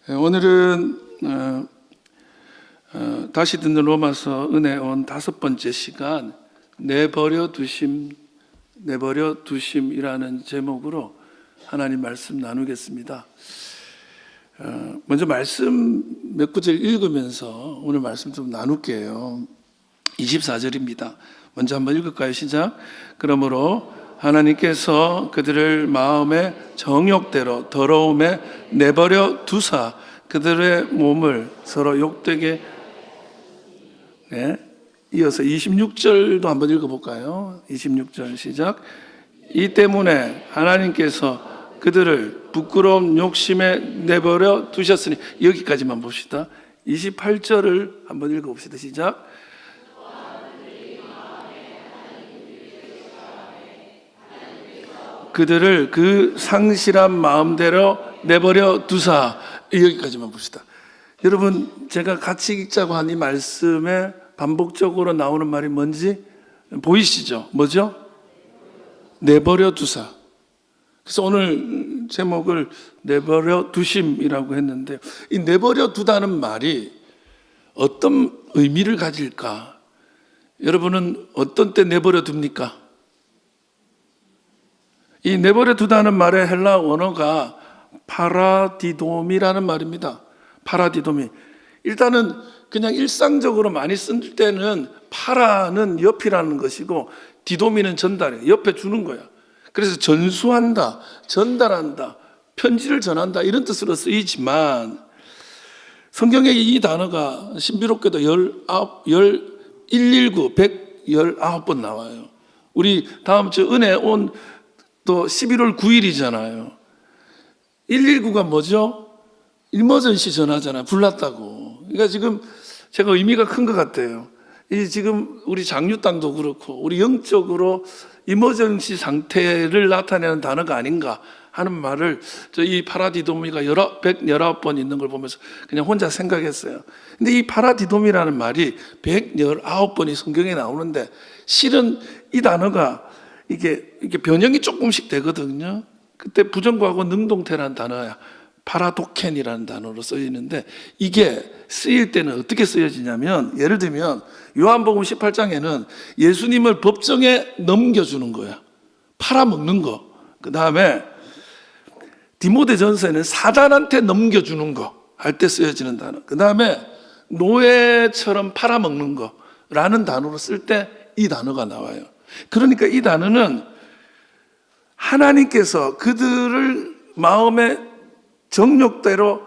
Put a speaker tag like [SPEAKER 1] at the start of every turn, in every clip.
[SPEAKER 1] 오늘은 다시 듣는 로마서 은혜 온 5번째 시간 내버려 두심이라는 제목으로 하나님 말씀 나누겠습니다. 먼저 말씀 몇 구절 읽으면서 오늘 말씀 좀 나눌게요. 24절입니다. 먼저 한번 읽을까요? 시작. 그러므로 하나님께서 그들을 마음의 정욕대로 더러움에 내버려 두사 그들의 몸을 서로 욕되게 이어서 26절도 한번 읽어볼까요? 26절 시작. 이 때문에 하나님께서 그들을 부끄러운 욕심에 내버려 두셨으니, 여기까지만 봅시다. 28절을 한번 읽어봅시다. 시작. 그들을 그 상실한 마음대로 내버려 두사, 여기까지만 봅시다. 여러분, 제가 같이 읽자고 한 이 말씀에 반복적으로 나오는 말이 뭔지 보이시죠? 뭐죠? 내버려 두사. 그래서 오늘 제목을 내버려 두심이라고 했는데, 이 내버려 두다는 말이 어떤 의미를 가질까? 여러분은 어떤 때 내버려 둡니까? 이 내버려 두다는 말의 헬라 원어가 파라디돔이라는 말입니다. 파라디돔이. 일단은 그냥 일상적으로 많이 쓸 때는 파라는 옆이라는 것이고 디돔이는 전달이에요. 옆에 주는 거야. 그래서 전수한다, 전달한다, 편지를 전한다 이런 뜻으로 쓰이지만 성경에 이 단어가 신비롭게도 119번 나와요. 우리 다음 주 은혜 온 또 11월 9일이잖아요. 119가 뭐죠? 이머전시 전화잖아요. 불났다고. 그러니까 지금 제가 의미가 큰 것 같아요. 이 지금 우리 장유땅도 그렇고 우리 영적으로 이머전시 상태를 나타내는 단어가 아닌가 하는 말을 이 파라디도미가 119번 있는 걸 보면서 그냥 혼자 생각했어요. 근데 이 파라디돔이라는 말이 119번이 성경에 나오는데 실은 이 단어가 이게 변형이 조금씩 되거든요. 그때 부정과거 능동태라는 단어야. 파라도켄이라는 단어로 쓰이는데 이게 쓰일 때는 어떻게 쓰여지냐면, 예를 들면 요한복음 18장에는 예수님을 법정에 넘겨주는 거야. 팔아먹는 거. 그 다음에 디모데전서에는 사단한테 넘겨주는 거 할 때 쓰여지는 단어. 그 다음에 노예처럼 팔아먹는 거라는 단어로 쓸 때 이 단어가 나와요. 그러니까 이 단어는 하나님께서 그들을 마음의 정욕대로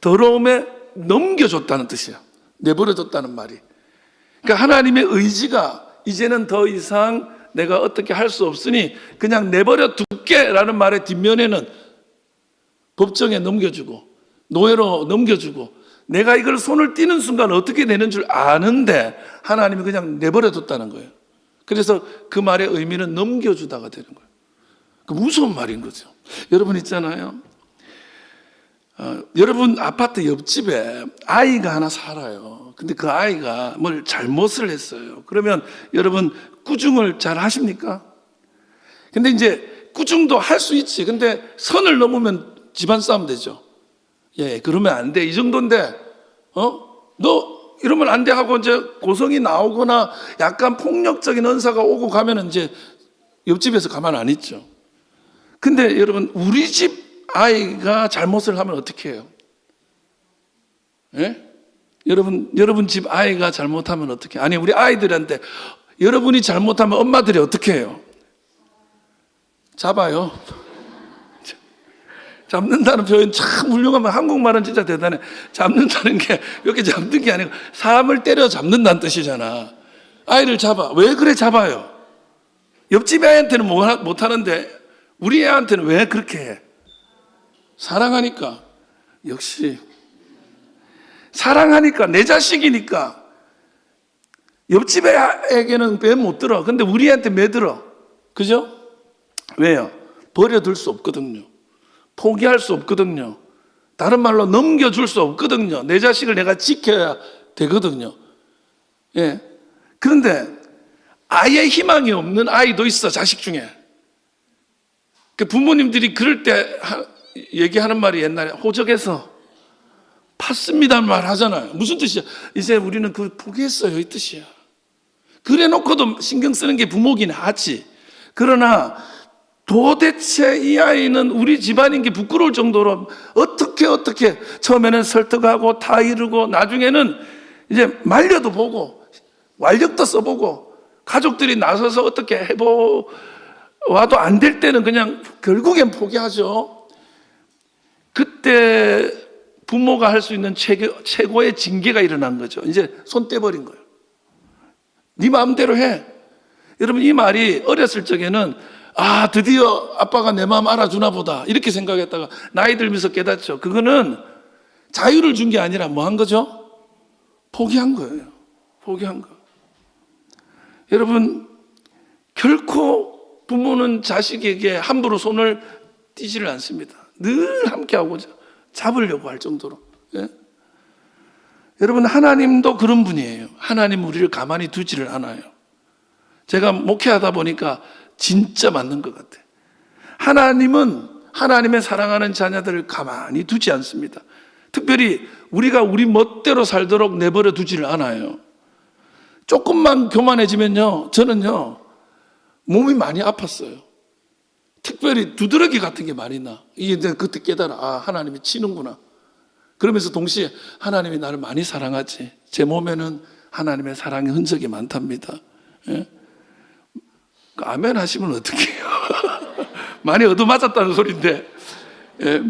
[SPEAKER 1] 더러움에 넘겨줬다는 뜻이야. 내버려뒀다는 말이. 그러니까 하나님의 의지가 이제는 더 이상 내가 어떻게 할 수 없으니 그냥 내버려 둘게라는 말의 뒷면에는 법정에 넘겨주고 노예로 넘겨주고 내가 이걸 손을 떼는 순간 어떻게 되는 줄 아는데 하나님이 그냥 내버려뒀다는 거예요. 그래서 그 말의 의미는 넘겨주다가 되는 거예요. 그 무서운 말인 거죠. 여러분 있잖아요. 여러분 아파트 옆집에 아이가 하나 살아요. 근데 그 아이가 뭘 잘못을 했어요. 그러면 여러분 꾸중을 잘 하십니까? 근데 이제 꾸중도 할 수 있지. 근데 선을 넘으면 집안 싸움 되죠. 예, 그러면 안 돼. 이 정도인데, 너 이러면 안 돼 하고 이제 고성이 나오거나 약간 폭력적인 언사가 오고 가면 이제 옆집에서 가만 안 있죠. 근데 여러분, 우리 집 아이가 잘못을 하면 어떻게 해요? 예? 여러분 집 아이가 잘못하면 어떻게 해요? 아니, 우리 아이들한테 여러분이 잘못하면 엄마들이 어떻게 해요? 잡아요. 잡는다는 표현 참 훌륭하면 한국말은 진짜 대단해. 잡는다는 게 이렇게 잡는 게 아니고 사람을 때려 잡는다는 뜻이잖아. 아이를 잡아. 왜 그래 잡아요? 옆집 애한테는 못하는데 우리 애한테는 왜 그렇게 해? 사랑하니까. 역시 사랑하니까. 내 자식이니까. 옆집 애에게는 왜 못 들어? 근데 우리 애한테 왜 들어? 그죠? 왜요? 버려둘 수 없거든요. 포기할 수 없거든요. 다른 말로 넘겨줄 수 없거든요. 내 자식을 내가 지켜야 되거든요. 예. 그런데 아예 희망이 없는 아이도 있어, 자식 중에. 그 부모님들이 그럴 때 얘기하는 말이 옛날에 호적에서 맞습니다 말 하잖아요. 무슨 뜻이야? 이제 우리는 그걸 포기했어요 이 뜻이야. 그래 놓고도 신경 쓰는 게 부모긴 하지. 그러나 도대체 이 아이는 우리 집안인 게 부끄러울 정도로 어떻게 처음에는 설득하고 다 이루고 나중에는 이제 말려도 보고 완력도 써보고 가족들이 나서서 어떻게 해보아도 안 될 때는 그냥 결국엔 포기하죠. 그때 부모가 할 수 있는 최고의 징계가 일어난 거죠. 이제 손 떼버린 거예요. 네 마음대로 해. 여러분 이 말이 어렸을 적에는 아 드디어 아빠가 내 마음 알아주나 보다 이렇게 생각했다가 나이 들면서 깨닫죠. 그거는 자유를 준 게 아니라 뭐 한 거죠? 포기한 거예요. 포기한 거. 여러분 결코 부모는 자식에게 함부로 손을 띄지를 않습니다. 늘 함께하고자 잡으려고 할 정도로. 예? 여러분 하나님도 그런 분이에요. 하나님 우리를 가만히 두지를 않아요. 제가 목회하다 보니까 진짜 맞는 것 같아요. 하나님은 하나님의 사랑하는 자녀들을 가만히 두지 않습니다. 특별히 우리가 우리 멋대로 살도록 내버려 두지를 않아요. 조금만 교만해지면요 저는요 몸이 많이 아팠어요. 특별히 두드러기 같은 게 많이 나. 이게 내가 그때 깨달아. 아 하나님이 치는구나. 그러면서 동시에 하나님이 나를 많이 사랑하지. 제 몸에는 하나님의 사랑의 흔적이 많답니다. 예? 아멘 하시면 어떡해요? 많이 얻어맞았다는 소리인데. 예.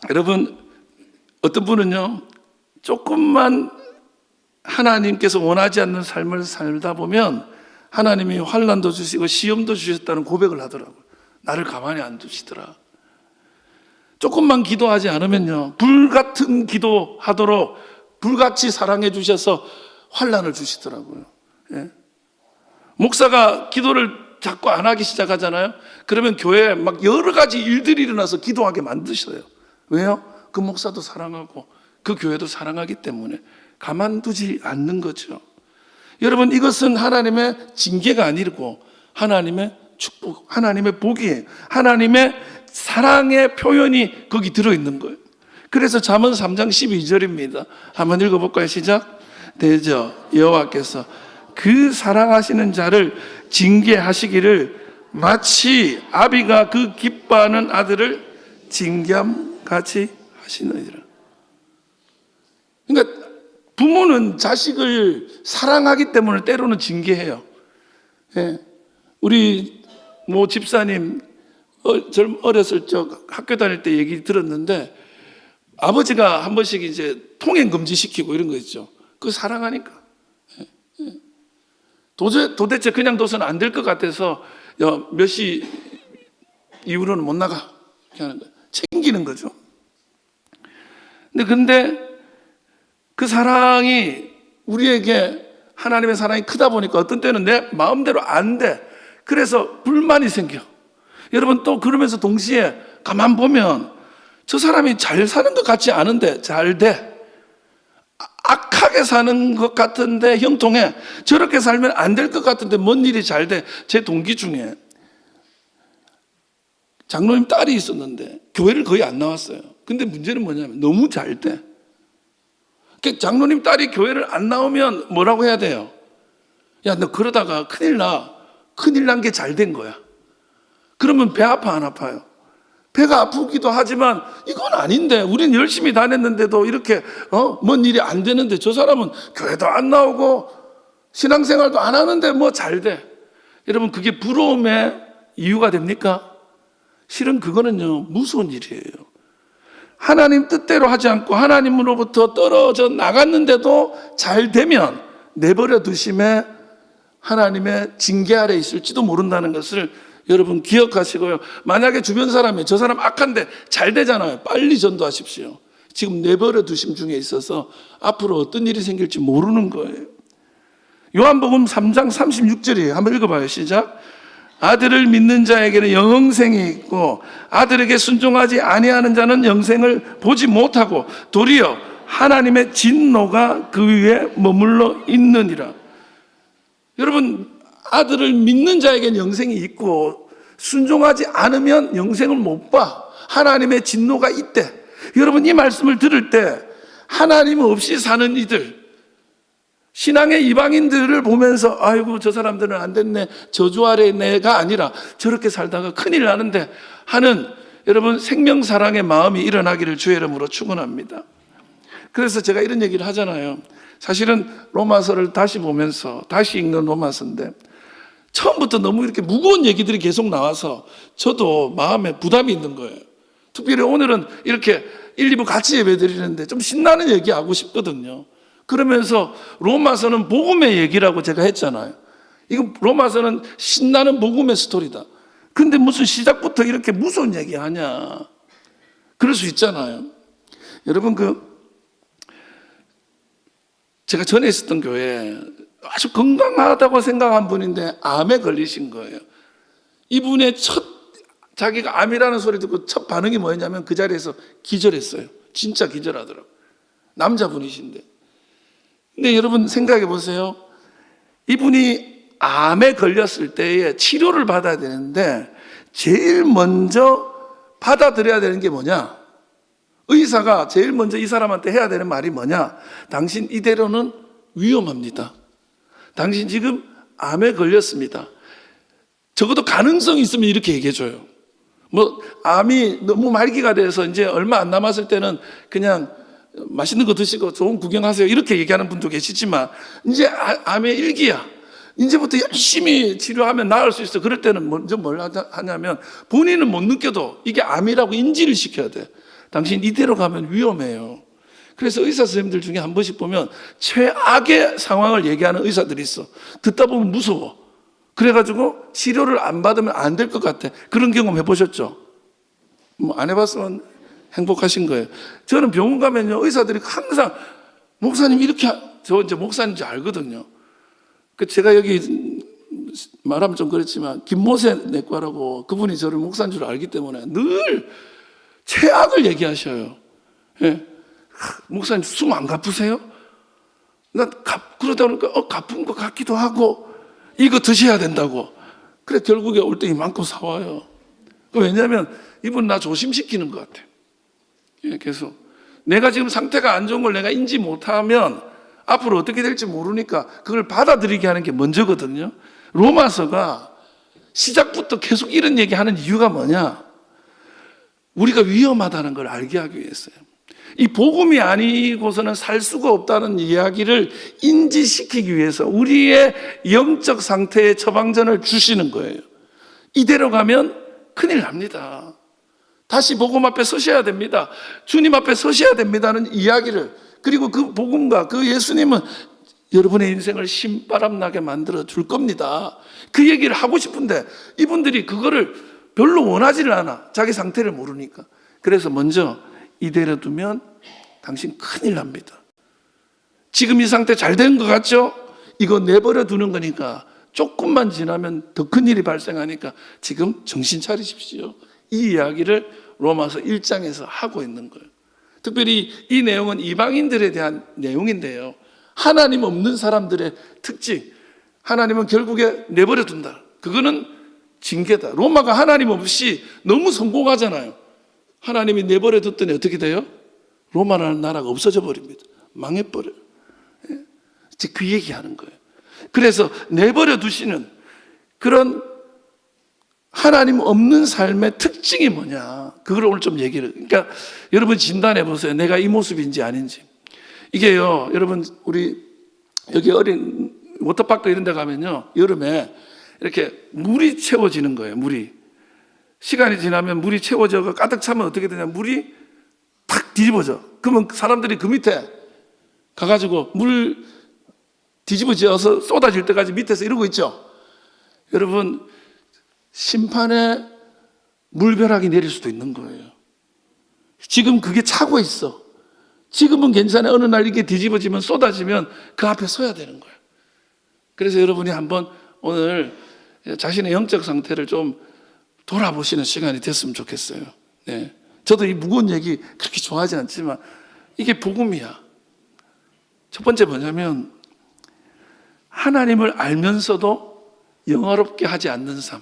[SPEAKER 1] 여러분 어떤 분은요 조금만 하나님께서 원하지 않는 삶을 살다 보면 하나님이 환난도 주시고 시험도 주셨다는 고백을 하더라고요. 나를 가만히 안 두시더라. 조금만 기도하지 않으면요 불같은 기도하도록 불같이 사랑해 주셔서 환난을 주시더라고요. 예? 목사가 기도를 자꾸 안 하기 시작하잖아요. 그러면 교회에 막 여러 가지 일들이 일어나서 기도하게 만드셔요. 왜요? 그 목사도 사랑하고 그 교회도 사랑하기 때문에 가만두지 않는 거죠. 여러분 이것은 하나님의 징계가 아니고 하나님의 축복, 하나님의 복이에요. 하나님의 사랑의 표현이 거기 들어있는 거예요. 그래서 잠언 3장 12절입니다. 한번 읽어볼까요? 시작. 대저 여호와께서 그 사랑하시는 자를 징계하시기를 마치 아비가 그 기뻐하는 아들을 징계함같이 하시느니라. 그러니까 부모는 자식을 사랑하기 때문에 때로는 징계해요. 예. 우리 뭐 집사님 어렸을 적 학교 다닐 때 얘기 들었는데 아버지가 한 번씩 이제 통행 금지시키고 이런 거 있죠. 그거 사랑하니까. 예. 예. 도대체 그냥 둬서는 안 될 것 같아서 몇 시 이후로는 못 나가 이렇게 하는 거예요. 챙기는 거죠. 근데 그 사랑이 우리에게 하나님의 사랑이 크다 보니까 어떤 때는 내 마음대로 안 돼. 그래서 불만이 생겨. 여러분 또 그러면서 동시에 가만 보면 저 사람이 잘 사는 것 같지 않은데 잘 돼. 악하게 사는 것 같은데 형통해. 저렇게 살면 안 될 것 같은데 뭔 일이 잘 돼. 제 동기 중에 장로님 딸이 있었는데 교회를 거의 안 나왔어요. 근데 문제는 뭐냐면 너무 잘 돼. 장로님 딸이 교회를 안 나오면 뭐라고 해야 돼요? 야, 너 그러다가 큰일 나. 큰일 난 게 잘 된 거야. 그러면 배 아파 안 아파요? 배가 아프기도 하지만 이건 아닌데 우린 열심히 다녔는데도 이렇게 뭔 일이 안 되는데 저 사람은 교회도 안 나오고 신앙생활도 안 하는데 뭐 잘 돼. 여러분 그게 부러움의 이유가 됩니까? 실은 그거는요 무서운 일이에요. 하나님 뜻대로 하지 않고 하나님으로부터 떨어져 나갔는데도 잘 되면 내버려 두심에 하나님의 징계 아래 있을지도 모른다는 것을 여러분 기억하시고요. 만약에 주변 사람이 저 사람 악한데 잘 되잖아요. 빨리 전도하십시오. 지금 내버려 두심 중에 있어서 앞으로 어떤 일이 생길지 모르는 거예요. 요한복음 3장 36절이에요. 한번 읽어봐요. 시작. 아들을 믿는 자에게는 영생이 있고 아들에게 순종하지 아니하는 자는 영생을 보지 못하고 도리어 하나님의 진노가 그 위에 머물러 있느니라. 여러분 아들을 믿는 자에게는 영생이 있고 순종하지 않으면 영생을 못 봐. 하나님의 진노가 있대. 여러분, 이 말씀을 들을 때 하나님 없이 사는 이들, 신앙의 이방인들을 보면서 아이고 저 사람들은 안 됐네, 저주 아래 내가 아니라 저렇게 살다가 큰일 나는데 하는 여러분 생명사랑의 마음이 일어나기를 주의 이름으로 축원합니다. 그래서 제가 이런 얘기를 하잖아요. 사실은 로마서를 다시 보면서 다시 읽는 로마서인데 처음부터 너무 이렇게 무거운 얘기들이 계속 나와서 저도 마음에 부담이 있는 거예요. 특별히 오늘은 이렇게 1, 2부 같이 예배 드리는데 좀 신나는 얘기 하고 싶거든요. 그러면서 로마서는 복음의 얘기라고 제가 했잖아요. 이거 로마서는 신나는 복음의 스토리다. 근데 무슨 시작부터 이렇게 무서운 얘기 하냐. 그럴 수 있잖아요. 여러분, 제가 전에 있었던 교회에 아주 건강하다고 생각한 분인데 암에 걸리신 거예요. 이분의 자기가 암이라는 소리 듣고 첫 반응이 뭐였냐면 그 자리에서 기절했어요. 진짜 기절하더라고요. 남자분이신데. 근데 여러분 생각해 보세요. 이분이 암에 걸렸을 때에 치료를 받아야 되는데 제일 먼저 받아들여야 되는 게 뭐냐? 의사가 제일 먼저 이 사람한테 해야 되는 말이 뭐냐? 당신 이대로는 위험합니다. 당신 지금 암에 걸렸습니다. 적어도 가능성이 있으면 이렇게 얘기해줘요. 암이 너무 말기가 돼서 이제 얼마 안 남았을 때는 그냥 맛있는 거 드시고 좋은 구경하세요. 이렇게 얘기하는 분도 계시지만 이제 암의 일기야. 이제부터 열심히 치료하면 나을 수 있어. 그럴 때는 먼저 뭘 하냐면 본인은 못 느껴도 이게 암이라고 인지를 시켜야 돼. 당신 이대로 가면 위험해요. 그래서 의사 선생님들 중에 한 번씩 보면 최악의 상황을 얘기하는 의사들이 있어. 듣다 보면 무서워. 그래가지고 치료를 안 받으면 안 될 것 같아. 그런 경험 해보셨죠? 안 해봤으면 행복하신 거예요. 저는 병원 가면요, 의사들이 항상 목사님 이렇게, 저 이제 목사님인지 알거든요. 제가 여기 말하면 좀 그렇지만 김모세 내과라고 그분이 저를 목사인 줄 알기 때문에 늘 최악을 얘기하셔요. 예. 목사님 숨 안 가쁘세요? 그러다 보니까 가쁜 것 같기도 하고 이거 드셔야 된다고. 그래 결국에 올 때 이만큼 사와요. 왜냐하면 이분 나 조심시키는 것 같아요. 예, 계속 내가 지금 상태가 안 좋은 걸 내가 인지 못하면 앞으로 어떻게 될지 모르니까 그걸 받아들이게 하는 게 먼저거든요. 로마서가 시작부터 계속 이런 얘기하는 이유가 뭐냐? 우리가 위험하다는 걸 알게 하기 위해서요. 이 복음이 아니고서는 살 수가 없다는 이야기를 인지시키기 위해서 우리의 영적 상태의 처방전을 주시는 거예요. 이대로 가면 큰일 납니다. 다시 복음 앞에 서셔야 됩니다. 주님 앞에 서셔야 됩니다는 이야기를, 그리고 그 복음과 그 예수님은 여러분의 인생을 신바람나게 만들어 줄 겁니다. 그 얘기를 하고 싶은데 이분들이 그거를 별로 원하지를 않아. 자기 상태를 모르니까. 그래서 먼저 이대로 두면 당신 큰일 납니다. 지금 이 상태 잘 된 것 같죠? 이거 내버려 두는 거니까 조금만 지나면 더 큰일이 발생하니까 지금 정신 차리십시오. 이 이야기를 로마서 1장에서 하고 있는 거예요. 특별히 이 내용은 이방인들에 대한 내용인데요. 하나님 없는 사람들의 특징, 하나님은 결국에 내버려 둔다. 그거는 징계다. 로마가 하나님 없이 너무 성공하잖아요. 하나님이 내버려 뒀더니 어떻게 돼요? 로마라는 나라가 없어져 버립니다. 망해버려요. 이제 그 얘기하는 거예요. 그래서 내버려 두시는 그런 하나님 없는 삶의 특징이 뭐냐, 그걸 오늘 좀 얘기를. 그러니까 여러분 진단해 보세요. 내가 이 모습인지 아닌지. 이게요, 여러분 우리 여기 어린 워터파크 이런 데 가면요, 여름에 이렇게 물이 채워지는 거예요. 물이 시간이 지나면 물이 채워져서 가득 차면 어떻게 되냐, 물이 탁 뒤집어져. 그러면 사람들이 그 밑에 가가지고 물 뒤집어져서 쏟아질 때까지 밑에서 이러고 있죠. 여러분, 심판의 물벼락이 내릴 수도 있는 거예요. 지금 그게 차고 있어. 지금은 괜찮아. 어느 날 이게 뒤집어지면, 쏟아지면 그 앞에 서야 되는 거예요. 그래서 여러분이 한번 오늘 자신의 영적 상태를 좀 돌아보시는 시간이 됐으면 좋겠어요. 네. 저도 이 무거운 얘기 그렇게 좋아하지 않지만 이게 복음이야. 첫 번째 뭐냐면 하나님을 알면서도 영화롭게 하지 않는 삶.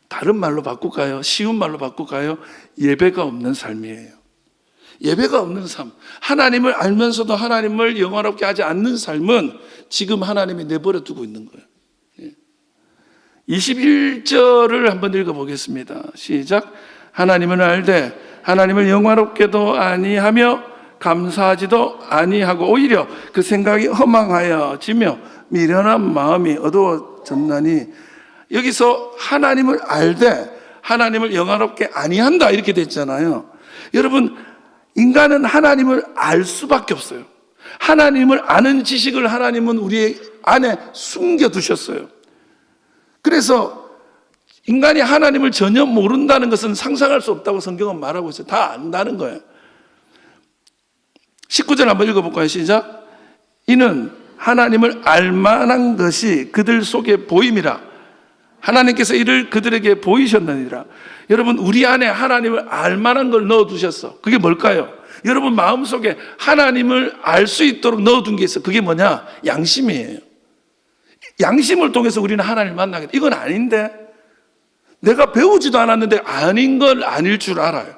[SPEAKER 1] 다른 말로 바꿀까요? 쉬운 말로 바꿀까요? 예배가 없는 삶이에요. 예배가 없는 삶, 하나님을 알면서도 하나님을 영화롭게 하지 않는 삶은 지금 하나님이 내버려 두고 있는 거예요. 21절을 한번 읽어보겠습니다. 시작. 하나님을 알되 하나님을 영화롭게도 아니하며 감사하지도 아니하고 오히려 그 생각이 허망하여지며 미련한 마음이 어두워졌나니, 여기서 하나님을 알되 하나님을 영화롭게 아니한다 이렇게 됐잖아요. 여러분, 인간은 하나님을 알 수밖에 없어요. 하나님을 아는 지식을 하나님은 우리 안에 숨겨두셨어요. 그래서 인간이 하나님을 전혀 모른다는 것은 상상할 수 없다고 성경은 말하고 있어요. 다 안다는 거예요. 19절 한번 읽어볼까요? 시작. 이는 하나님을 알만한 것이 그들 속에 보임이라. 하나님께서 이를 그들에게 보이셨느니라. 여러분, 우리 안에 하나님을 알만한 걸 넣어두셨어. 그게 뭘까요? 여러분 마음속에 하나님을 알 수 있도록 넣어둔 게 있어. 그게 뭐냐? 양심이에요. 양심을 통해서 우리는 하나님을 만나겠다. 이건 아닌데, 내가 배우지도 않았는데 아닌 걸 아닐 줄 알아요.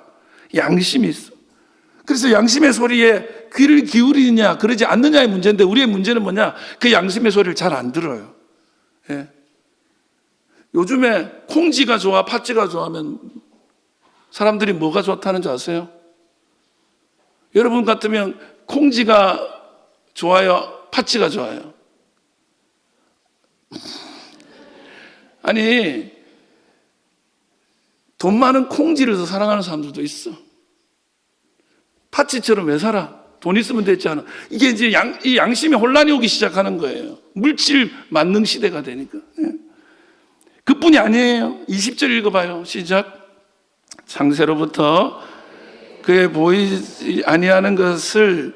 [SPEAKER 1] 양심이 있어. 그래서 양심의 소리에 귀를 기울이느냐 그러지 않느냐의 문제인데, 우리의 문제는 뭐냐? 그 양심의 소리를 잘 안 들어요. 예. 요즘에 콩지가 좋아, 팥지가 좋아하면 사람들이 뭐가 좋다는 줄 아세요? 여러분 같으면 콩지가 좋아요, 팥지가 좋아요? 아니, 돈 많은 콩지를 더 사랑하는 사람들도 있어. 팥지처럼 왜 살아? 돈 있으면 됐지 않아? 이게 이제 이 양심의 혼란이 오기 시작하는 거예요. 물질 만능 시대가 되니까. 그뿐이 아니에요. 20절 읽어봐요. 시작. 창세로부터 그의 보이지 아니하는 것을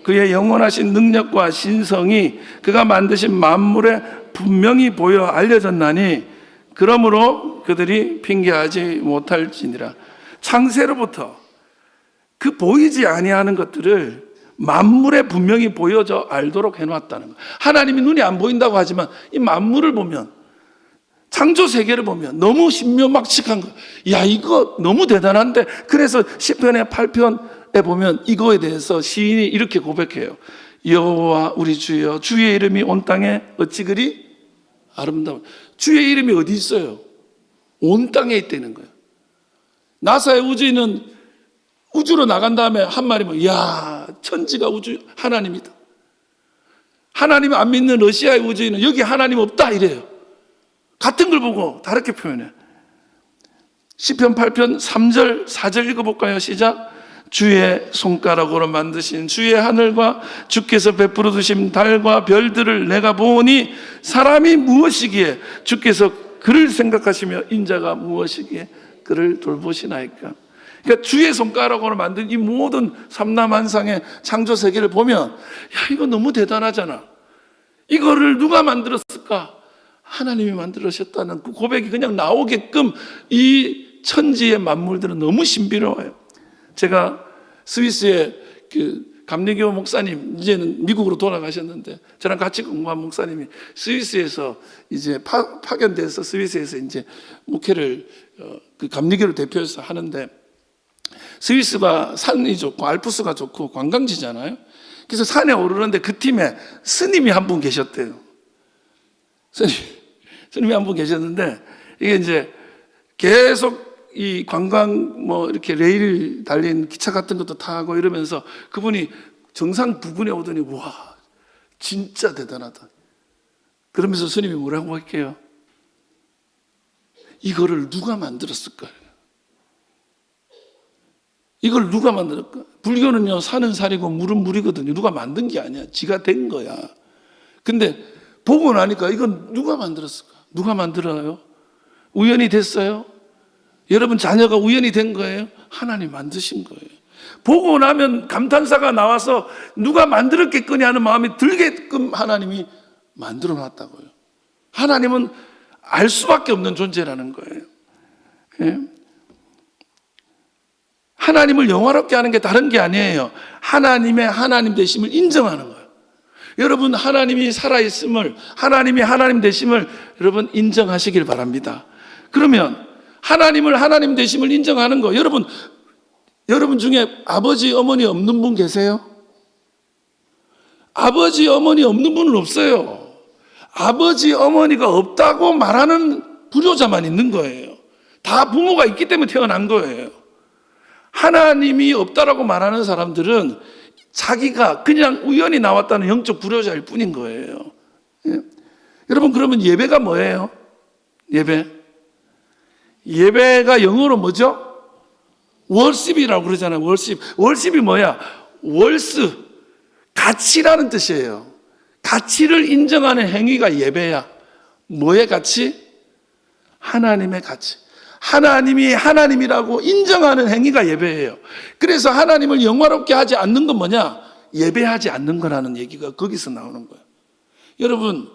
[SPEAKER 1] 그의 영원하신 능력과 신성이 그가 만드신 만물에 분명히 보여 알려졌나니, 그러므로 그들이 핑계하지 못할지니라. 창세로부터 그 보이지 아니하는 것들을 만물에 분명히 보여져 알도록 해놨다는 거예요. 하나님이 눈이 안 보인다고 하지만 이 만물을 보면, 창조 세계를 보면 너무 신묘막측한 거. 야, 이거 너무 대단한데. 그래서 시편의 8편에 보면 이거에 대해서 시인이 이렇게 고백해요. 여호와 우리 주여, 주의 이름이 온 땅에 어찌 그리 아름다워. 주의 이름이 어디 있어요? 온 땅에 있다는 거예요. 나사의 우주인은 우주로 나간 다음에 한 말이 뭐, 야, 천지가 우주 하나님이다. 하나님 안 믿는 러시아의 우주인은 여기 하나님 없다 이래요. 같은 걸 보고 다르게 표현해. 시편 8편 3절 4절 읽어볼까요? 시작. 주의 손가락으로 만드신 주의 하늘과 주께서 베풀어 두신 달과 별들을 내가 보니 사람이 무엇이기에 주께서 그를 생각하시며 인자가 무엇이기에 그를 돌보시나이까. 그러니까 주의 손가락으로 만든 이 모든 삼라만상의 창조 세계를 보면, 야, 이거 너무 대단하잖아. 이거를 누가 만들었을까? 하나님이 만들으셨다는 그 고백이 그냥 나오게끔 이 천지의 만물들은 너무 신비로워요. 제가 스위스의 그 감리교 목사님, 이제는 미국으로 돌아가셨는데, 저랑 같이 공부한 목사님이 스위스에서 이제 파견돼서 스위스에서 이제 목회를 그 감리교를 대표해서 하는데, 스위스가 산이 좋고 알프스가 좋고 관광지잖아요. 그래서 산에 오르는데 그 팀에 스님이 한 분 계셨대요. 스님이 한 분 계셨는데, 이게 이제 계속 이 관광 뭐 이렇게 레일 달린 기차 같은 것도 타고 이러면서 그분이 정상 부근에 오더니, 와, 진짜 대단하다. 그러면서 스님이 뭐라고 할게요? 이거를 누가 만들었을까? 이걸 누가 만들었을까? 불교는요, 산은 산이고 물은 물이거든요. 누가 만든 게 아니야. 지가 된 거야. 근데 보고 나니까 이건 누가 만들었을까? 누가 만들어요? 우연히 됐어요? 여러분 자녀가 우연히 된 거예요? 하나님 만드신 거예요. 보고 나면 감탄사가 나와서 누가 만들었겠거니 하는 마음이 들게끔 하나님이 만들어 놨다고요. 하나님은 알 수밖에 없는 존재라는 거예요. 예? 하나님을 영화롭게 하는 게 다른 게 아니에요. 하나님의 하나님 되심을 인정하는 거예요. 여러분, 하나님이 살아있음을, 하나님이 하나님 되심을 여러분 인정하시길 바랍니다. 그러면 하나님을 하나님 되심을 인정하는 거, 여러분 여러분 중에 아버지, 어머니 없는 분 계세요? 아버지, 어머니 없는 분은 없어요. 아버지, 어머니가 없다고 말하는 불효자만 있는 거예요. 다 부모가 있기 때문에 태어난 거예요. 하나님이 없다라고 말하는 사람들은 자기가 그냥 우연히 나왔다는 영적 불효자일 뿐인 거예요. 예? 여러분, 그러면 예배가 뭐예요? 예배가 영어로 뭐죠? 월십이라고 그러잖아요. 월십이 뭐야? 월스, 가치라는 뜻이에요. 가치를 인정하는 행위가 예배야. 뭐의 가치? 하나님의 가치. 하나님이 하나님이라고 인정하는 행위가 예배예요. 그래서 하나님을 영화롭게 하지 않는 건 뭐냐? 예배하지 않는 거라는 얘기가 거기서 나오는 거예요. 여러분,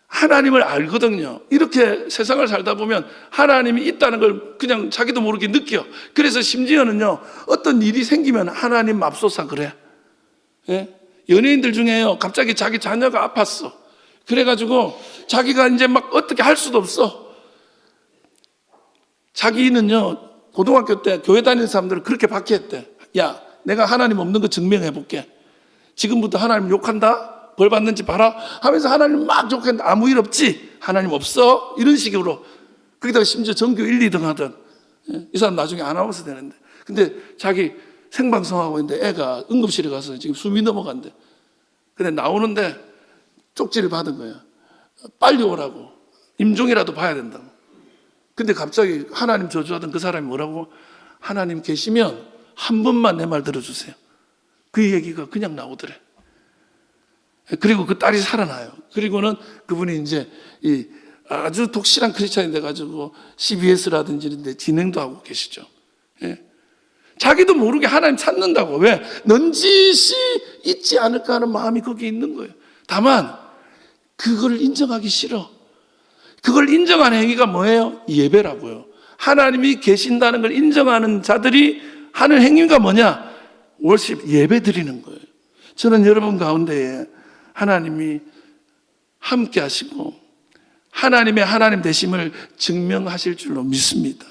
[SPEAKER 1] 하나님을 알거든요. 이렇게 세상을 살다 보면 하나님이 있다는 걸 그냥 자기도 모르게 느껴. 그래서 심지어는요, 어떤 일이 생기면 하나님 맙소사 그래. 예? 연예인들 중에요, 갑자기 자기 자녀가 아팠어. 그래가지고 자기가 이제 막 어떻게 할 수도 없어. 자기는요, 고등학교 때 교회 다니는 사람들을 그렇게 박해했대. 야, 내가 하나님 없는 거 증명해 볼게. 지금부터 하나님 욕한다? 벌 받는지 봐라 하면서 하나님 막 욕했는데 아무 일 없지? 하나님 없어? 이런 식으로. 거기다가 심지어 전교 1, 2등 하던 이 사람 나중에 아나운서 되는데, 근데 자기 생방송하고 있는데 애가 응급실에 가서 지금 숨이 넘어간대. 근데 나오는데 쪽지를 받은 거야. 빨리 오라고. 임종이라도 봐야 된다고. 근데 갑자기 하나님 저주하던 그 사람이 뭐라고? 하나님 계시면 한 번만 내 말 들어주세요. 그 얘기가 그냥 나오더래. 그리고 그 딸이 살아나요. 그리고는 그분이 이제 이 아주 독실한 크리스찬이 돼가지고 CBS라든지 이런 데 진행도 하고 계시죠. 예. 자기도 모르게 하나님 찾는다고. 왜? 넌지시 있지 않을까 하는 마음이 거기에 있는 거예요. 다만 그걸 인정하기 싫어. 그걸 인정하는 행위가 뭐예요? 예배라고요. 하나님이 계신다는 걸 인정하는 자들이 하는 행위가 뭐냐? 월십, 예배 드리는 거예요. 저는 여러분 가운데에 하나님이 함께 하시고 하나님의 하나님 되심을 증명하실 줄로 믿습니다.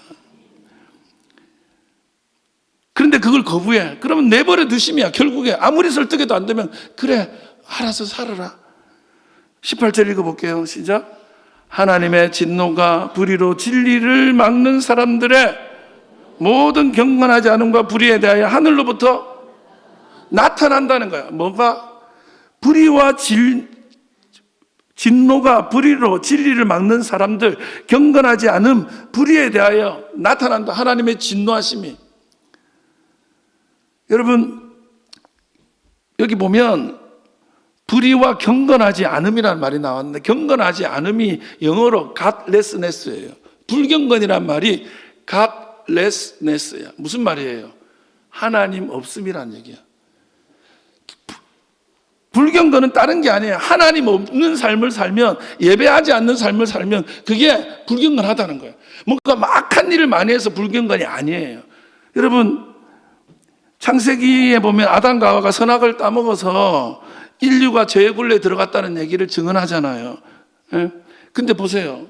[SPEAKER 1] 그런데 그걸 거부해. 그러면 내버려 두심이야. 결국에 아무리 설득해도 안 되면 그래, 알아서 살아라. 18절 읽어볼게요. 시작. 하나님의 진노가 불의로 진리를 막는 사람들의 모든 경건하지 않음과 불의에 대하여 하늘로부터 나타난다는 거야. 뭐가? 불의와 진노가 불의로 진리를 막는 사람들, 경건하지 않음, 불의에 대하여 나타난다. 하나님의 진노하심이. 여러분, 여기 보면 불의와 경건하지 않음이라는 말이 나왔는데, 경건하지 않음이 영어로 godlessness예요. 불경건이란 말이 godlessness야. 무슨 말이에요? 하나님 없음이란 얘기야. 불경건은 다른 게 아니에요. 하나님 없는 삶을 살면, 예배하지 않는 삶을 살면 그게 불경건하다는 거예요. 뭔가 악한 일을 많이 해서 불경건이 아니에요. 여러분, 창세기에 보면 아담과 하와가 선악을 따먹어서 인류가 죄의 굴레에 들어갔다는 얘기를 증언하잖아요. 근데 보세요.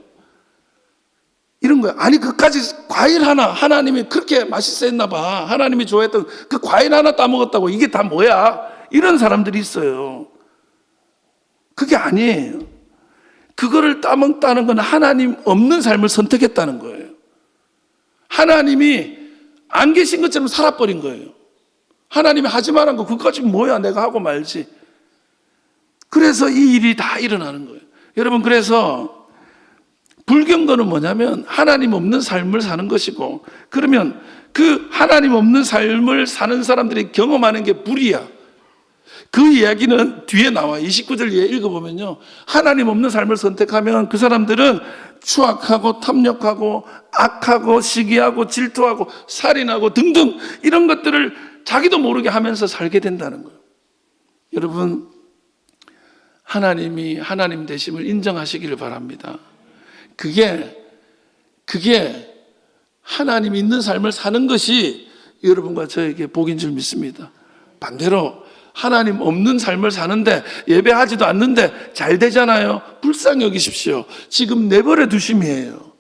[SPEAKER 1] 이런 거예요. 아니, 그까지 과일 하나, 하나님이 그렇게 맛있어 했나 봐. 하나님이 좋아했던 그 과일 하나 따먹었다고 이게 다 뭐야? 이런 사람들이 있어요. 그게 아니에요. 그거를 따먹다는 건 하나님 없는 삶을 선택했다는 거예요. 하나님이 안 계신 것처럼 살아버린 거예요. 하나님이 하지 말한 거 그것까지 뭐야, 내가 하고 말지. 그래서 이 일이 다 일어나는 거예요. 여러분, 그래서 불경건은 뭐냐면 하나님 없는 삶을 사는 것이고, 그러면 그 하나님 없는 삶을 사는 사람들이 경험하는 게 불이야. 그 이야기는 뒤에 나와. 29절 이해 읽어보면요, 하나님 없는 삶을 선택하면 그 사람들은 추악하고 탐욕하고 악하고 시기하고 질투하고 살인하고 등등 이런 것들을 자기도 모르게 하면서 살게 된다는 거예요. 여러분, 하나님이 하나님 되심을 인정하시기를 바랍니다. 그게 하나님이 있는 삶을 사는 것이 여러분과 저에게 복인 줄 믿습니다. 반대로 하나님 없는 삶을 사는데 예배하지도 않는데 잘 되잖아요. 불쌍히 여기십시오. 지금 내버려 두심이에요.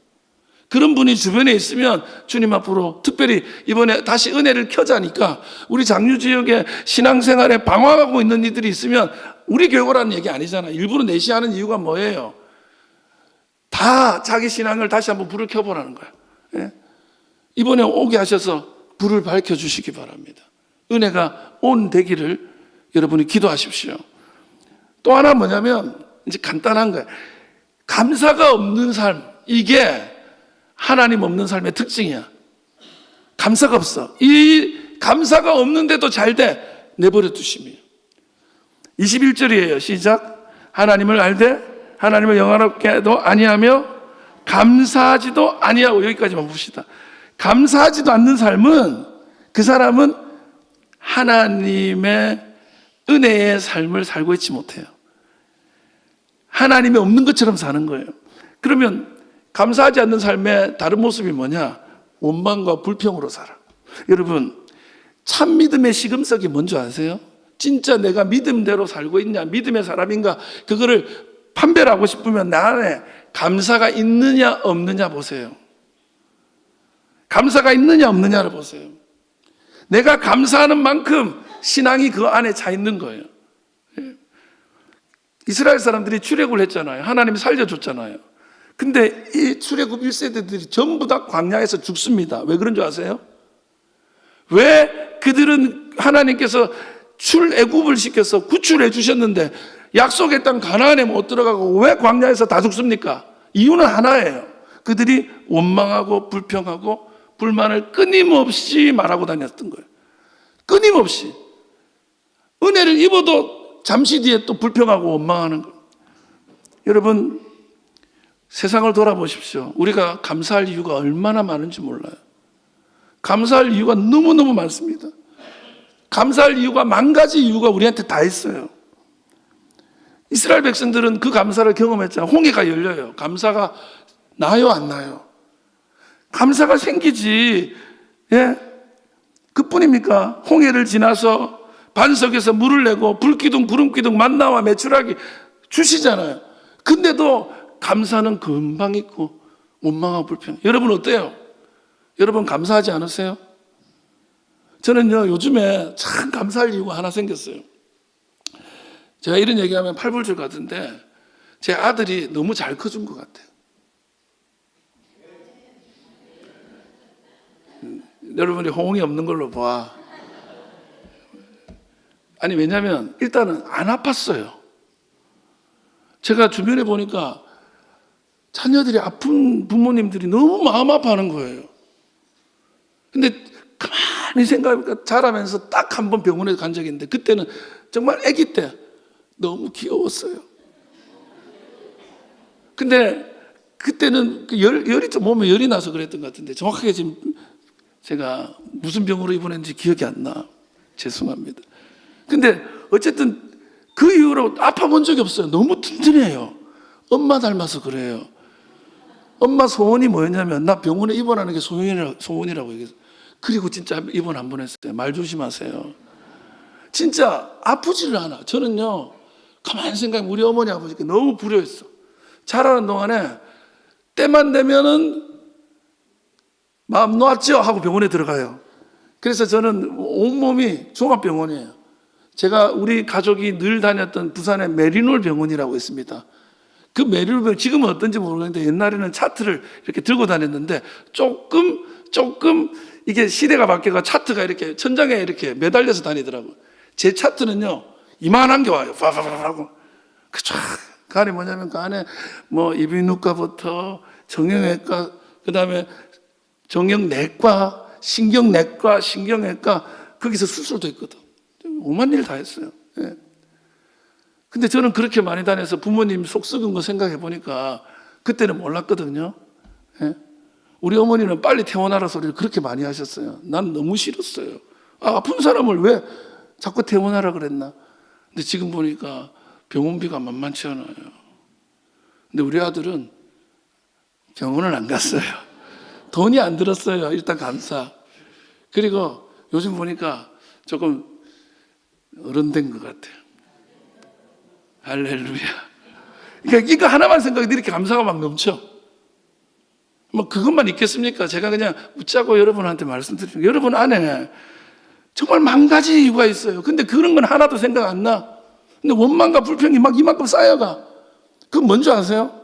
[SPEAKER 1] 그런 분이 주변에 있으면 주님 앞으로 특별히 이번에 다시 은혜를 켜자니까 우리 장유 지역에 신앙생활에 방황하고 있는 이들이 있으면 우리 교회라는 얘기 아니잖아요. 일부러 내시하는 이유가 뭐예요? 다 자기 신앙을 다시 한번 불을 켜보라는 거예요. 예? 이번에 오게 하셔서 불을 밝혀주시기 바랍니다. 은혜가 온 되기를 여러분이 기도하십시오. 또 하나 뭐냐면 이제 간단한 거예요. 감사가 없는 삶, 이게 하나님 없는 삶의 특징이야. 감사가 없어. 이 감사가 없는데도 잘 돼. 내버려 두심이에요. 21절이에요. 시작. 하나님을 알되 하나님을 영화롭게도 아니하며 감사하지도 아니하고, 여기까지만 봅시다. 감사하지도 않는 삶은, 그 사람은 하나님의 은혜의 삶을 살고 있지 못해요. 하나님이 없는 것처럼 사는 거예요. 그러면 감사하지 않는 삶의 다른 모습이 뭐냐? 원망과 불평으로 살아. 여러분, 참 믿음의 시금석이 뭔지 아세요? 진짜 내가 믿음대로 살고 있냐, 믿음의 사람인가, 그거를 판별하고 싶으면 나 안에 감사가 있느냐 없느냐 보세요. 감사가 있느냐 없느냐를 보세요. 내가 감사하는 만큼 신앙이 그 안에 차 있는 거예요. 이스라엘 사람들이 출애굽을 했잖아요. 하나님이 살려줬잖아요. 근데 이 출애굽 1세대들이 전부 다 광야에서 죽습니다. 왜 그런 줄 아세요? 왜 그들은 하나님께서 출애굽을 시켜서 구출해 주셨는데 약속의 땅 가나안에 못 들어가고 왜 광야에서 다 죽습니까? 이유는 하나예요. 그들이 원망하고 불평하고 불만을 끊임없이 말하고 다녔던 거예요. 끊임없이. 은혜를 입어도 잠시 뒤에 또 불평하고 원망하는 거예요. 여러분, 세상을 돌아보십시오. 우리가 감사할 이유가 얼마나 많은지 몰라요. 감사할 이유가 너무너무 많습니다. 감사할 이유가 10,000가지 이유가 우리한테 다 있어요. 이스라엘 백성들은 그 감사를 경험했잖아요. 홍해가 열려요. 감사가 나요, 안 나요? 감사가 생기지. 예? 그뿐입니까? 홍해를 지나서 반석에서 물을 내고 불기둥, 구름기둥, 만나와 메추라기 주시잖아요. 근데도 감사는 금방 있고 원망하고 불평. 여러분 어때요? 여러분 감사하지 않으세요? 저는요, 요즘에 참 감사할 이유가 하나 생겼어요. 제가 이런 얘기하면 팔불출 같은데 제 아들이 너무 잘 커준 것 같아요. 여러분이 호응이 없는 걸로 봐. 아니, 왜냐하면 일단은 안 아팠어요. 제가 주변에 보니까 자녀들이 아픈 부모님들이 너무 마음 아파하는 거예요. 근데 가만히 생각해보니까 자라면서 딱 한 번 병원에 간 적이 있는데 그때는 정말 아기 때 너무 귀여웠어요. 근데 그때는 열이 좀 몸에 열이 나서 그랬던 것 같은데 정확하게 지금 제가 무슨 병으로 입원했는지 기억이 안 나. 죄송합니다. 근데 어쨌든 그 이후로 아파본 적이 없어요. 너무 튼튼해요. 엄마 닮아서 그래요. 엄마 소원이 뭐였냐면 나 병원에 입원하는 게 소원이라고 얘기했어요. 그리고 진짜 입원 한 번 했어요. 말 조심하세요. 진짜 아프지를 않아. 저는요, 가만히 생각하면 우리 어머니 아버지가 너무 불효했어. 자라는 동안에 때만 되면은 마음 놓았죠? 하고 병원에 들어가요. 그래서 저는 온몸이 종합병원이에요. 제가 우리 가족이 늘 다녔던 부산의 메리놀 병원이라고 있습니다. 그 메리놀 병원, 지금은 어떤지 모르겠는데 옛날에는 차트를 이렇게 들고 다녔는데 조금 이게 시대가 바뀌어서 차트가 이렇게 천장에 이렇게 매달려서 다니더라고요. 제 차트는요, 이만한 게 와요. 파파파파고. 그 안에 뭐냐면 그 안에 뭐 이비인후과부터 정형외과, 그 다음에 정형내과, 신경내과, 신경외과, 거기서 수술도 있거든. 오만 일 다 했어요. 예. 근데 저는 그렇게 많이 다녀서 부모님 속 썩은 거 생각해 보니까 그때는 몰랐거든요. 예. 우리 어머니는 빨리 퇴원하라 소리를 그렇게 많이 하셨어요. 난 너무 싫었어요. 아픈 사람을 왜 자꾸 퇴원하라 그랬나? 근데 지금 보니까 병원비가 만만치 않아요. 근데 우리 아들은 병원을 안 갔어요. 돈이 안 들었어요. 일단 감사. 그리고 요즘 보니까 조금 어른된 것 같아요. 할렐루야. 그러니까 이거 하나만 생각해도 이렇게 감사가 막 넘쳐. 뭐 그것만 있겠습니까? 제가 그냥 웃자고 여러분한테 말씀드리는 거예요. 여러분 안에 정말 만 가지 이유가 있어요. 근데 그런 건 하나도 생각 안 나. 근데 원망과 불평이 막 이만큼 쌓여가. 그건 뭔지 아세요?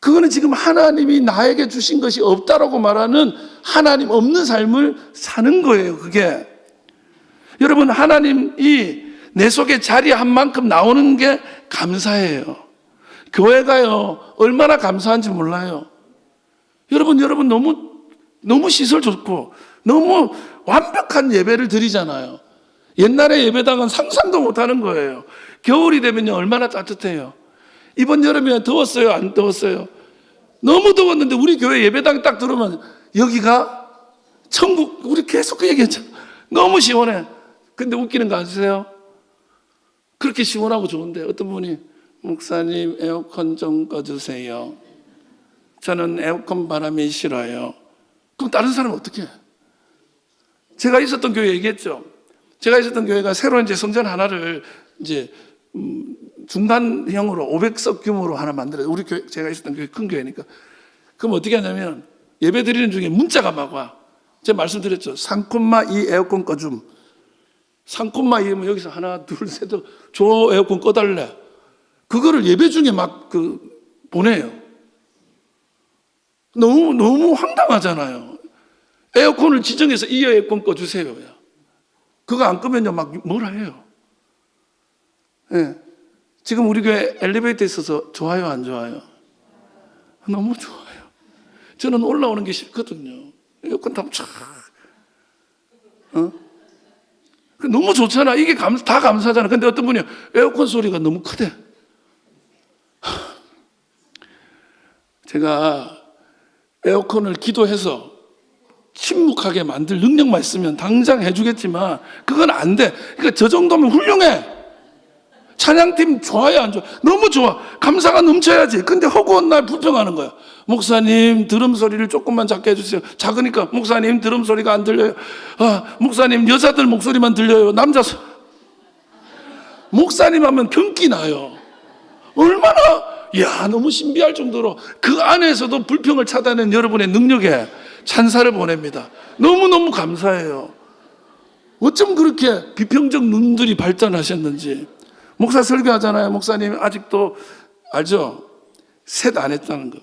[SPEAKER 1] 그거는 지금 하나님이 나에게 주신 것이 없다라고 말하는 하나님 없는 삶을 사는 거예요, 그게. 여러분, 하나님이 내 속에 자리한 만큼 나오는 게 감사해요. 교회가요, 얼마나 감사한지 몰라요. 여러분 너무 시설 좋고, 너무 완벽한 예배를 드리잖아요. 옛날에 예배당은 상상도 못 하는 거예요. 겨울이 되면요, 얼마나 따뜻해요. 이번 여름에 더웠어요? 안 더웠어요? 너무 더웠는데 우리 교회 예배당 딱 들어오면 여기가 천국, 우리 계속 그 얘기했잖아요. 너무 시원해. 근데 웃기는 거 아세요? 그렇게 시원하고 좋은데 어떤 분이 목사님 에어컨 좀 꺼주세요. 저는 에어컨 바람이 싫어요. 그럼 다른 사람은 어떻게 해? 제가 있었던 교회 얘기했죠. 제가 있었던 교회가 새로 이제 성전 하나를 이제 중간형으로 500석 규모로 하나 만들어요. 우리 교회, 제가 있었던 교회 큰 교회니까. 그럼 어떻게 하냐면 예배 드리는 중에 문자가 막 와. 제가 말씀드렸죠. 3,2 에어컨 꺼줌. 3,2면 여기서 하나, 둘, 셋, 저 에어컨 꺼달래. 그거를 예배 중에 막 보내요. 너무 황당하잖아요. 에어컨을 지정해서 이 에어컨 꺼주세요. 그거 안 끄면요, 막 뭐라 해요. 네. 지금 우리 교회 엘리베이터에 있어서 좋아요, 안 좋아요? 너무 좋아요. 저는 올라오는 게 싫거든요. 에어컨 타면 쫙. 너무 좋잖아. 이게 다 감사잖아. 근데 어떤 분이 에어컨 소리가 너무 크대. 제가 에어컨을 기도해서 침묵하게 만들 능력만 있으면 당장 해주겠지만 그건 안 돼. 그러니까 저 정도면 훌륭해. 찬양팀 좋아요, 안 좋아? 너무 좋아. 감사가 넘쳐야지. 근데 허구한 날 불평하는 거야. 목사님 드럼 소리를 조금만 작게 해주세요. 작으니까 목사님 드럼 소리가 안 들려요. 목사님 여자들 목소리만 들려요. 목사님 하면 경기 나요. 얼마나 너무 신비할 정도로 그 안에서도 불평을 찾아낸 여러분의 능력에 찬사를 보냅니다. 너무너무 감사해요. 어쩜 그렇게 비평적 눈들이 발전하셨는지. 목사 설교하잖아요. 목사님 아직도 알죠? 셋 안 했다는 거.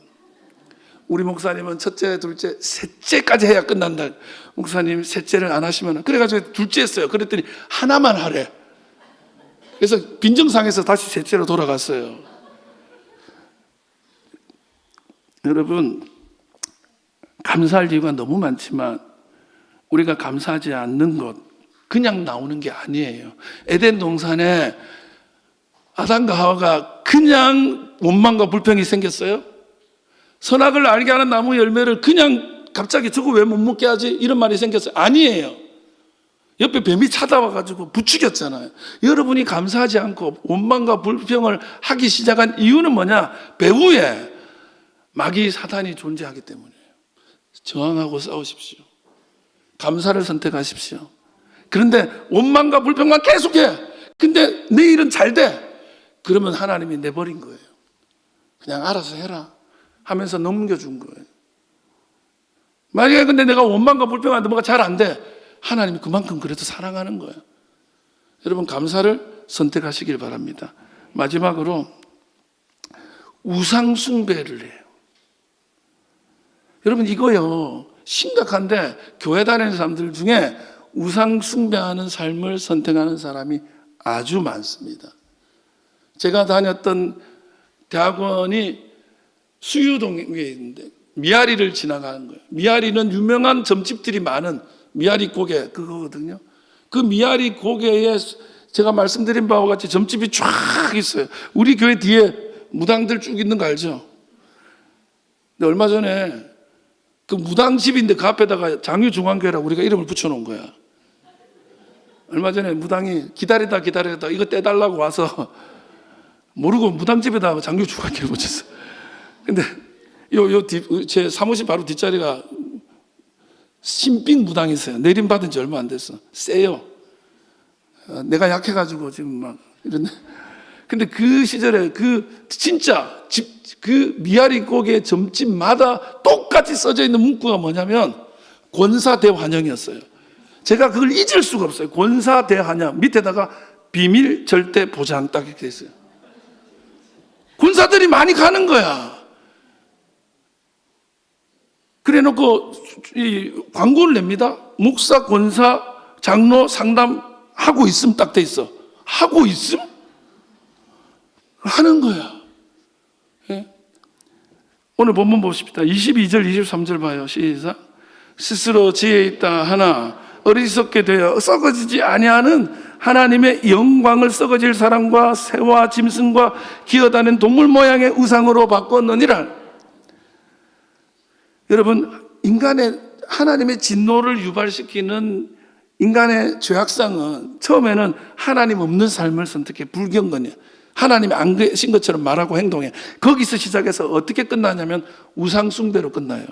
[SPEAKER 1] 우리 목사님은 첫째, 둘째, 셋째까지 해야 끝난다. 목사님 셋째를 안 하시면 그래가지고 둘째 했어요. 그랬더니 하나만 하래. 그래서 빈정상에서 다시 셋째로 돌아갔어요. 여러분, 감사할 이유가 너무 많지만 우리가 감사하지 않는 것 그냥 나오는 게 아니에요. 에덴 동산에 아담과 하와가 그냥 원망과 불평이 생겼어요? 선악을 알게 하는 나무 열매를 그냥 갑자기 저거 왜 못 먹게 하지? 이런 말이 생겼어요? 아니에요. 옆에 뱀이 찾아와가지고 부추겼잖아요. 여러분이 감사하지 않고 원망과 불평을 하기 시작한 이유는 뭐냐? 배후에 마귀 사탄이 존재하기 때문이에요. 저항하고 싸우십시오. 감사를 선택하십시오. 그런데 원망과 불평만 계속해. 근데 내 일은 잘 돼. 그러면 하나님이 내버린 거예요. 그냥 알아서 해라 하면서 넘겨준 거예요. 만약에 근데 내가 원망과 불평하는데 뭐가 잘 안 돼. 하나님이 그만큼 그래도 사랑하는 거예요. 여러분, 감사를 선택하시길 바랍니다. 마지막으로 우상 숭배를 해요. 여러분, 이거요 심각한데 교회 다니는 사람들 중에 우상 숭배하는 삶을 선택하는 사람이 아주 많습니다. 제가 다녔던 대학원이 수유동에 있는데 미아리를 지나가는 거예요. 미아리는 유명한 점집들이 많은 미아리 고개 그거거든요. 그 미아리 고개에 제가 말씀드린 바와 같이 점집이 쫙 있어요. 우리 교회 뒤에 무당들 쭉 있는 거 알죠? 근데 얼마 전에 그 무당집인데 그 앞에다가 장유중앙교회라고 우리가 이름을 붙여놓은 거야. 얼마 전에 무당이 기다리다 이거 떼달라고 와서 모르고 무당집에다가 장유중앙교회를 붙였어. 근데 제 사무실 바로 뒷자리가 신빙 무당이 있어요. 내림받은 지 얼마 안 됐어. 세요. 내가 약해가지고 지금 막 이런데. 근데 그 시절에 그 진짜 그 미아리 고개 점집마다 똑같이 써져 있는 문구가 뭐냐면 권사대환영이었어요. 제가 그걸 잊을 수가 없어요. 권사대환영 밑에다가 비밀 절대 보장 딱 이렇게 있어요. 권사들이 많이 가는 거야. 그래 놓고 이 광고를 냅니다. 목사, 권사, 장로 상담하고 있음 딱 돼 있어. 하고 있음? 하는 거야. 예? 오늘 본문 보십시다. 22절, 23절 봐요. 시작. 스스로 지혜 있다 하나 어리석게 되어 썩어지지 아니하는 하나님의 영광을 썩어질 사람과 새와 짐승과 기어다니는 동물 모양의 우상으로 바꿨느니라. 여러분, 인간의 하나님의 진노를 유발시키는 인간의 죄악상은 처음에는 하나님 없는 삶을 선택해. 불경건이야. 하나님이 안 계신 것처럼 말하고 행동해. 거기서 시작해서 어떻게 끝나냐면 우상숭배로 끝나요.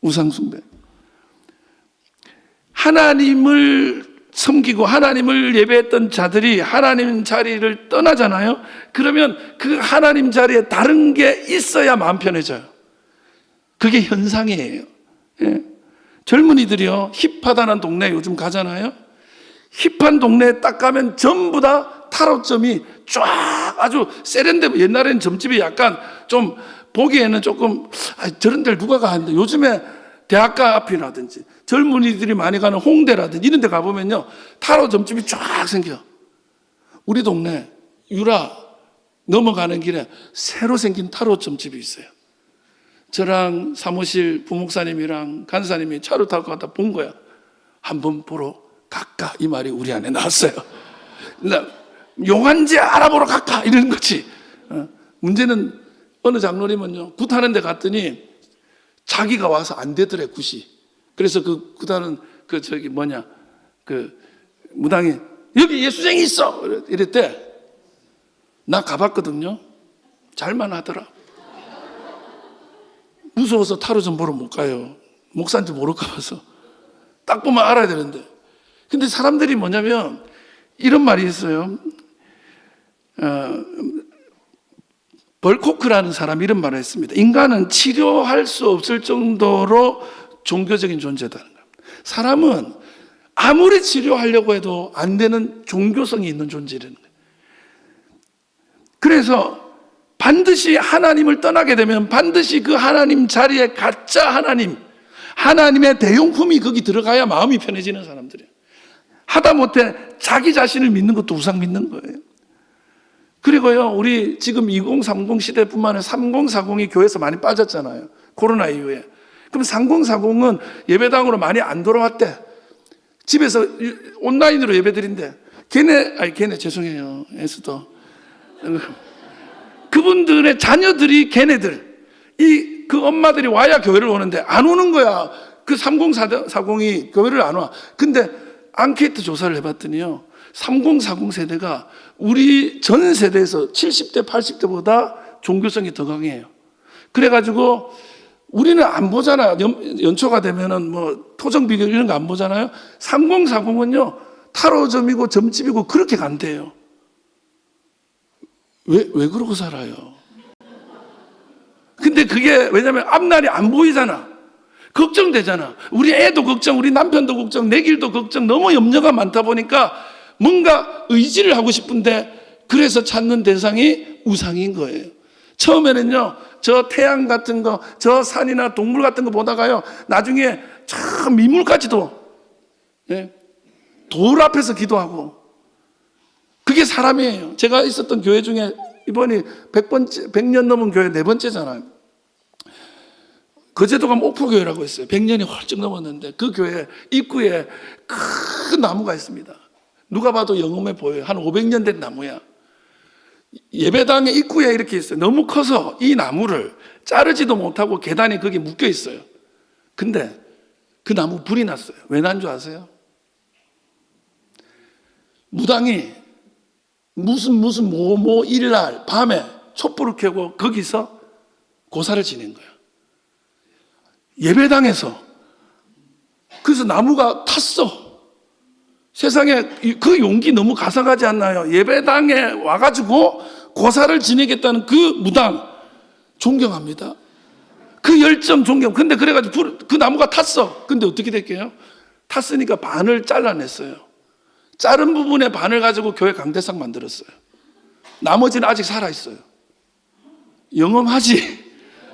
[SPEAKER 1] 우상숭배. 하나님을 섬기고 하나님을 예배했던 자들이 하나님 자리를 떠나잖아요. 그러면 그 하나님 자리에 다른 게 있어야 마음 편해져요. 그게 현상이에요. 예. 젊은이들이요, 힙하다는 동네 요즘 가잖아요. 힙한 동네에 딱 가면 전부 다 타로점이 쫙 아주 세련돼. 옛날에는 점집이 약간 좀 보기에는 조금 저런 데를 누가 가는데, 요즘에 대학가 앞이라든지 젊은이들이 많이 가는 홍대라든지 이런 데 가보면요, 타로 점집이 쫙 생겨. 우리 동네 유라 넘어가는 길에 새로 생긴 타로 점집이 있어요. 저랑 사무실 부목사님이랑 간사님이 차를 타고 가다 본 거야. 한번 보러 갈까? 이 말이 우리 안에 나왔어요. 용한지 알아보러 갈까? 이런 거지. 문제는 어느 장로님은요, 굿하는 데 갔더니 자기가 와서 안 되더래, 굿이. 그래서 그 굿하는 무당이 여기 예수쟁이 있어! 이랬대. 나 가봤거든요. 잘만 하더라. 무서워서 타로 좀 보러 못 가요. 목사인지 모를까 봐서. 딱 보면 알아야 되는데. 근데 사람들이 뭐냐면 이런 말이 있어요. 벌코크라는 사람이 이런 말을 했습니다. 인간은 치료할 수 없을 정도로 종교적인 존재다는 거예요. 사람은 아무리 치료하려고 해도 안 되는 종교성이 있는 존재라는 거예요. 그래서 반드시 하나님을 떠나게 되면 반드시 그 하나님 자리에 가짜 하나님의 대용품이 거기 들어가야 마음이 편해지는 사람들이에요. 하다못해 자기 자신을 믿는 것도 우상 믿는 거예요. 그리고요, 우리 지금 2030 시대뿐만 아니라 3040이 교회에서 많이 빠졌잖아요. 코로나 이후에. 그럼 3040은 예배당으로 많이 안 돌아왔대. 집에서 온라인으로 예배드린대. 걔네 죄송해요. 에스더. 그분들의 자녀들이 걔네들, 그 엄마들이 와야 교회를 오는데 안 오는 거야. 그 3040이 교회를 안 와. 근데 앙케이트 조사를 해봤더니요, 3040 세대가 우리 전 세대에서 70대, 80대보다 종교성이 더 강해요. 그래가지고 우리는 안 보잖아. 연초가 되면은 토정 비교 이런 거 안 보잖아요. 3040은요, 타로점이고 점집이고 그렇게 간대요. 왜 그러고 살아요? 근데 그게 왜냐면 앞날이 안 보이잖아. 걱정되잖아. 우리 애도 걱정, 우리 남편도 걱정, 내 길도 걱정, 너무 염려가 많다 보니까 뭔가 의지를 하고 싶은데 그래서 찾는 대상이 우상인 거예요. 처음에는요, 저 태양 같은 거, 저 산이나 동물 같은 거 보다가요, 나중에 참 미물까지도, 돌 앞에서 기도하고. 그게 사람이에요. 제가 있었던 교회 중에 이번이 100년 넘은 교회 4번째잖아요. 거제도 가면 옥포교회라고 있어요. 100년이 훌쩍 넘었는데 그 교회 입구에 큰 나무가 있습니다. 누가 봐도 영험해 보여요. 한 500년 된 나무야. 예배당의 입구에 이렇게 있어요. 너무 커서 이 나무를 자르지도 못하고 계단이 거기 묶여 있어요. 근데 그 나무 불이 났어요. 왜 난 줄 아세요? 무당이 무슨 일날 밤에 촛불을 켜고 거기서 고사를 지낸 거야. 예배당에서. 그래서 나무가 탔어. 세상에 그 용기 너무 가상하지 않나요? 예배당에 와가지고 고사를 지내겠다는 그 무당 존경합니다. 그 열정 존경. 근데 그래가지고 그 나무가 탔어. 근데 어떻게 됐게요? 탔으니까 반을 잘라냈어요. 자른 부분의 반을 가지고 교회 강대상 만들었어요. 나머지는 아직 살아있어요. 영험하지.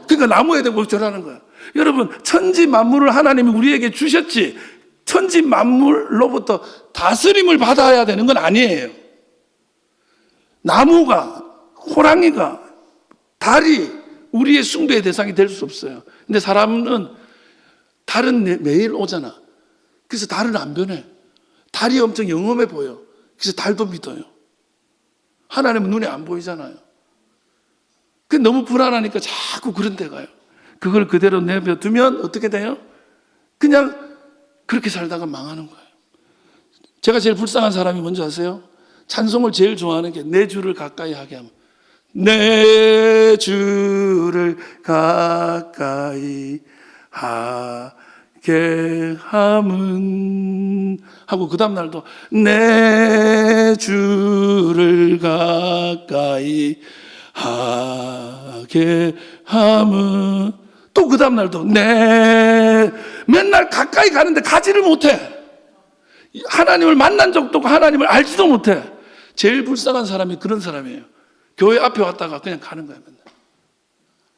[SPEAKER 1] 그러니까 나무에 대고 절하는 거야. 여러분, 천지 만물을 하나님이 우리에게 주셨지, 천지 만물로부터 다스림을 받아야 되는 건 아니에요. 나무가, 호랑이가, 달이 우리의 숭배의 대상이 될 수 없어요. 근데 사람은 달은 매일 오잖아. 그래서 달은 안 변해. 달이 엄청 영험해 보여. 그래서 달도 믿어요. 하나님은 눈에 안 보이잖아요. 그 너무 불안하니까 자꾸 그런 데 가요. 그걸 그대로 내버려두면 어떻게 돼요? 그냥 그렇게 살다가 망하는 거예요. 제가 제일 불쌍한 사람이 뭔지 아세요? 찬송을 제일 좋아하는 게 내 주를 가까이 하게 하면, 내 주를 가까이 하게 함은 하고 그 다음 날도 내 주를 가까이 하게 함은, 또 그 다음 날도 맨날 가까이 가는데 가지를 못해. 하나님을 만난 적도 없고 하나님을 알지도 못해. 제일 불쌍한 사람이 그런 사람이에요. 교회 앞에 왔다가 그냥 가는 거야. 맨날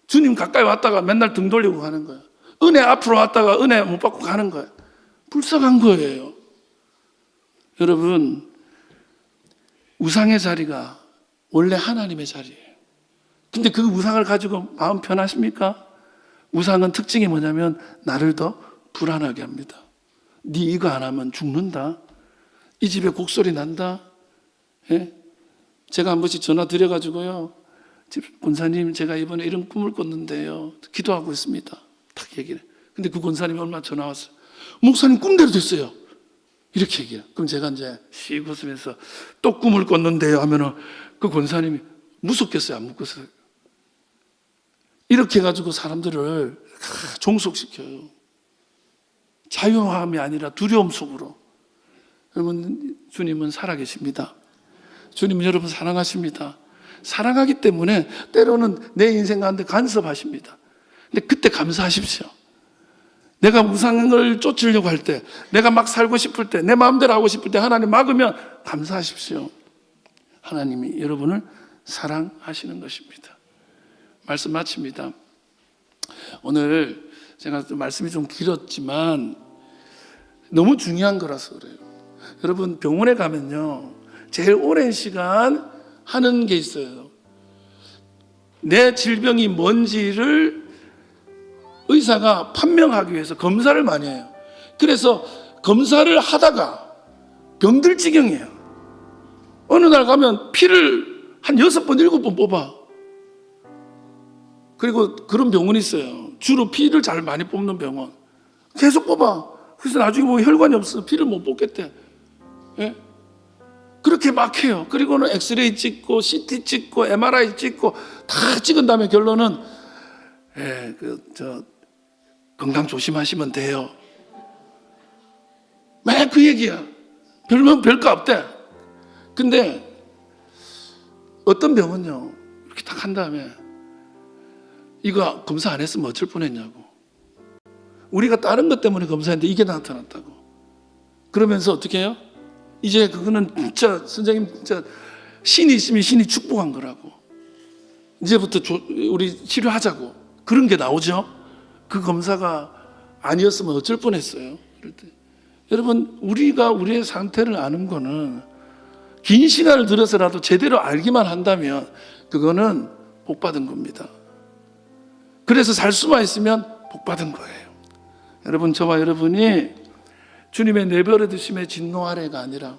[SPEAKER 1] 주님 가까이 왔다가 맨날 등 돌리고 가는 거야. 은혜 앞으로 왔다가 은혜 못 받고 가는 거야. 불쌍한 거예요. 여러분, 우상의 자리가 원래 하나님의 자리예요. 근데 그 우상을 가지고 마음 편하십니까? 우상은 특징이 뭐냐면 나를 더 불안하게 합니다. 네 이거 안 하면 죽는다. 이 집에 곡소리 난다. 예? 제가 한 번씩 전화 드려가지고요, 집 권사님 제가 이번에 이런 꿈을 꿨는데요, 기도하고 있습니다. 딱 얘기를 해. 근데 그 권사님이 얼마 전화 왔어요. 목사님 꿈대로 됐어요. 이렇게 얘기해요. 그럼 제가 이제 씩 웃으면서 또 꿈을 꿨는데요 하면은 그 권사님이 무섭겠어요, 안 무섭겠어요? 이렇게 해가지고 사람들을 종속시켜요. 자유함이 아니라 두려움 속으로. 여러분, 주님은 살아계십니다. 주님은 여러분 사랑하십니다. 사랑하기 때문에 때로는 내 인생 가운데 간섭하십니다. 근데 그때 감사하십시오. 내가 우상을 쫓으려고 할 때, 내가 막 살고 싶을 때, 내 마음대로 하고 싶을 때 하나님 막으면 감사하십시오. 하나님이 여러분을 사랑하시는 것입니다. 말씀 마칩니다. 오늘 제가 말씀이 좀 길었지만 너무 중요한 거라서 그래요. 여러분, 병원에 가면요, 제일 오랜 시간 하는 게 있어요. 내 질병이 뭔지를 의사가 판명하기 위해서 검사를 많이 해요. 그래서 검사를 하다가 병들 지경이에요. 어느 날 가면 피를 한 6번, 7번 뽑아. 그리고 그런 병원이 있어요. 주로 피를 잘 많이 뽑는 병원. 계속 뽑아. 그래서 나중에 보면 혈관이 없어. 피를 못 뽑겠대. 예? 그렇게 막 해요. 그리고는 엑스레이 찍고, CT 찍고, MRI 찍고, 다 찍은 다음에 결론은, 건강 조심하시면 돼요. 맨 그 얘기야. 별거 없대. 근데 어떤 병은요, 이렇게 딱 한 다음에, 이거 검사 안 했으면 어쩔 뻔했냐고. 우리가 다른 것 때문에 검사했는데 이게 나타났다고. 그러면서 어떻게 해요? 이제 그거는 진짜 선생님, 진짜 신이 있으면 신이 축복한 거라고. 이제부터 우리 치료하자고. 그런 게 나오죠. 그 검사가 아니었으면 어쩔 뻔했어요. 그럴 때. 여러분, 우리가 우리의 상태를 아는 거는 긴 시간을 들여서라도 제대로 알기만 한다면 그거는 복 받은 겁니다. 그래서 살 수만 있으면 복 받은 거예요. 여러분, 저와 여러분이 주님의 내버려 두심의 진노 아래가 아니라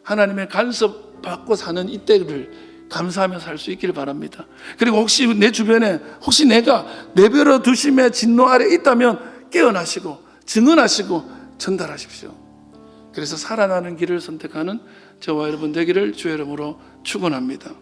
[SPEAKER 1] 하나님의 간섭 받고 사는 이때를 감사하며 살 수 있기를 바랍니다. 그리고 혹시 내 주변에 혹시 내가 내버려 두심의 진노 아래 있다면 깨어나시고 증언하시고 전달하십시오. 그래서 살아나는 길을 선택하는 저와 여러분 되기를 주의 이름으로 축원합니다.